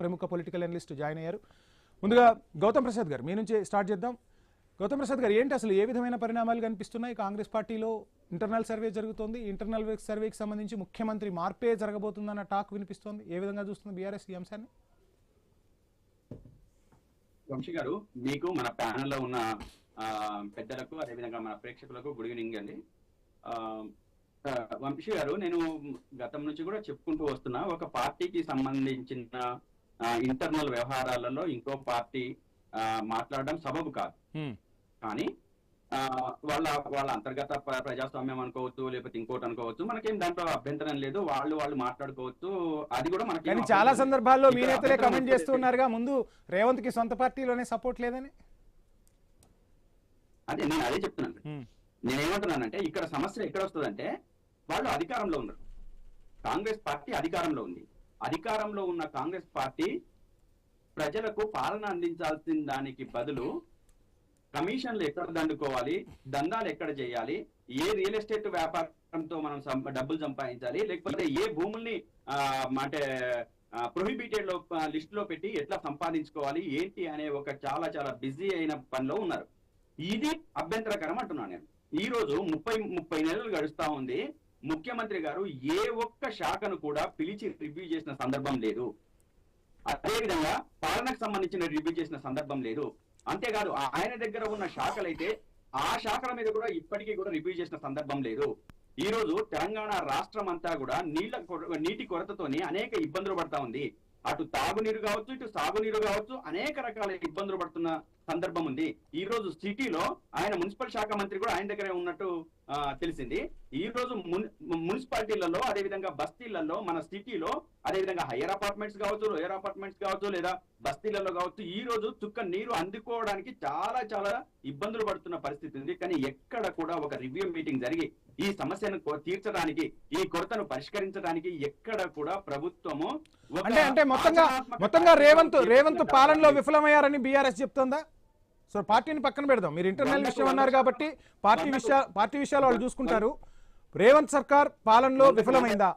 ప్రముఖ political analyst join అయ్యారు. ముందుగా గౌతమ్ ప్రసాద్ గారు మీ నుంచి స్టార్ట్ చేద్దాం. గౌతమ్ ప్రసాద్ గారు, ఏంటి అసలు ఏ విధమైన పరిణామాలు కనిపిస్తున్నాయి? కాంగ్రెస్ పార్టీలో ఇంటర్నల్ సర్వే జరుగుతోంది. ఇంటర్నల్ సర్వేకి సంబంధించి ముఖ్యమంత్రి మార్పే జరగబోతుందన్న టాక్ వినిపిస్తోంది. ఏ విధంగా చూస్తుంది బీఆర్ఎస్ ఈ అంశాన్ని? వంశీ గారు, మీకు మన ప్యానెల్లో ఉన్న పెద్దలకు అదేవిధంగా మన ప్రేక్షకులకు గుడ్ ఈవినింగ్ అండి. వంశీ గారు, నేను గతం నుంచి కూడా చెప్పుకుంటూ వస్తున్నా, ఒక పార్టీకి సంబంధించిన ఇంటర్నల్ వ్యవహారాలలో ఇంకో పార్టీ మాట్లాడడం సబబు కాదు. కానీ వాళ్ళ అంతర్గత ప్రజాస్వామ్యం అనుకోవచ్చు, లేకపోతే ఇంకోటి అనుకోవచ్చు, మనకేం దాంట్లో అభ్యంతరం లేదు. వాళ్ళు మాట్లాడుకోవచ్చు. అది కూడా మనకి చాలా సందర్భాల్లో మీ నేతలే కమెంట్ చేస్తున్నారుగా, ముందు రేవంత్ కి సొంత పార్టీలోనే సపోర్ట్ లేదని. నేను అదే చెప్తున్నాను. నేనేమంటున్నానంటే, ఇక్కడ సమస్య ఎక్కడ వస్తుందంటే, వాళ్ళు అధికారంలో ఉన్నారు. కాంగ్రెస్ పార్టీ అధికారంలో ఉంది. అధికారంలో ఉన్న కాంగ్రెస్ పార్టీ ప్రజలకు పాలన అందించాల్సిన దానికి బదులు కమిషన్లు ఎక్కడ దండుకోవాలి, దందాలు ఎక్కడ చేయాలి, ఏ రియల్ ఎస్టేట్ వ్యాపారంతో మనం డబ్బులు సంపాదించాలి, లేకపోతే ఏ భూముల్ని అంటే ప్రొహిబిటెడ్ లిస్ట్ లో పెట్టి ఎట్లా సంపాదించుకోవాలి ఏంటి అనే ఒక చాలా బిజీ అయిన పనిలో ఉన్నారు. ఇది అభ్యంతరకరం అంటున్నాను నేను. ఈ రోజు 30 నెలలు గడుస్తా ఉంది. ముఖ్యమంత్రి గారు ఏ ఒక్క శాఖను కూడా పిలిచి రివ్యూ చేసిన సందర్భం లేదు. అదేవిధంగా పాలనకు సంబంధించిన రివ్యూ చేసిన సందర్భం లేదు. అంతేకాదు, ఆయన దగ్గర ఉన్న శాఖలైతే ఆ శాఖల మీద కూడా ఇప్పటికీ కూడా రివ్యూ చేసిన సందర్భం లేదు. ఈ రోజు తెలంగాణ రాష్ట్రం అంతా కూడా నీటి కొరతతోని అనేక ఇబ్బందులు పడతా ఉంది. అటు తాగునీరు కావచ్చు, ఇటు సాగునీరు కావచ్చు, అనేక రకాల ఇబ్బందులు పడుతున్న సందర్భం ఉంది. ఈ రోజు సిటీలో ఆయన మున్సిపల్ శాఖ మంత్రి కూడా ఆయన దగ్గరే ఉన్నట్టు తెలిసింది. ఈ రోజు మున్సిపాలిటీలలో, అదేవిధంగా బస్తీలలో, మన సిటీలో, అదేవిధంగా హైయర్ అపార్ట్మెంట్స్ కావచ్చు, లోయర్ అపార్ట్మెంట్స్ కావచ్చు, లేదా బస్తీలలో కావచ్చు, ఈ రోజు చుక్క నీరు అందుకోవడానికి చాలా ఇబ్బందులు పడుతున్న పరిస్థితి ఉంది. కానీ ఎక్కడ కూడా ఒక రివ్యూ మీటింగ్ జరిగి ఈ సమస్యను తీర్చడానికి, ఈ కొరతను పరిష్కరించడానికి ఎక్కడ కూడా ప్రభుత్వము అంటే మొత్తంగా రేవంత్ పాలనలో విఫలమయ్యారని బీఆర్ఎస్ చెప్తుందా? సో పార్టీని పక్కన పెడదాం, మీరు ఇంటర్నల్ విషయం అన్నారు కాబట్టి పార్టీ విషయాలు వాళ్ళు చూసుకుంటారు. రేవంత్ సర్కార్ పాలనలో విఫలమైందా?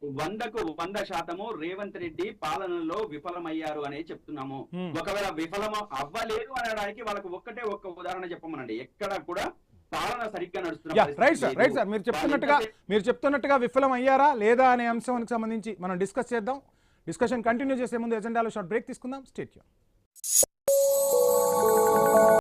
100% రేవంత్ రెడ్డి పాలనలో విఫలమయ్యారు అనే చెప్తున్నాము. ఒకవేళ విఫలం అవ్వలేదు అనడానికి వాళ్ళకి ఒక్క ఉదాహరణ చెప్పమనండి. ఎక్కడ కూడా పాలన సరిగ్గా నడుస్తున్నా. రైట్ సార్, మీరు చెప్తున్నట్టుగా విఫలం అయ్యారా లేదా అనే అంశానికి సంబంధించి మనం డిస్కస్ చేద్దాం. డిస్కషన్ కంటిన్యూ చేసే ముందు ఎజెండాలో షార్ట్ బ్రేక్ తీసుకుందాం. Stay tune.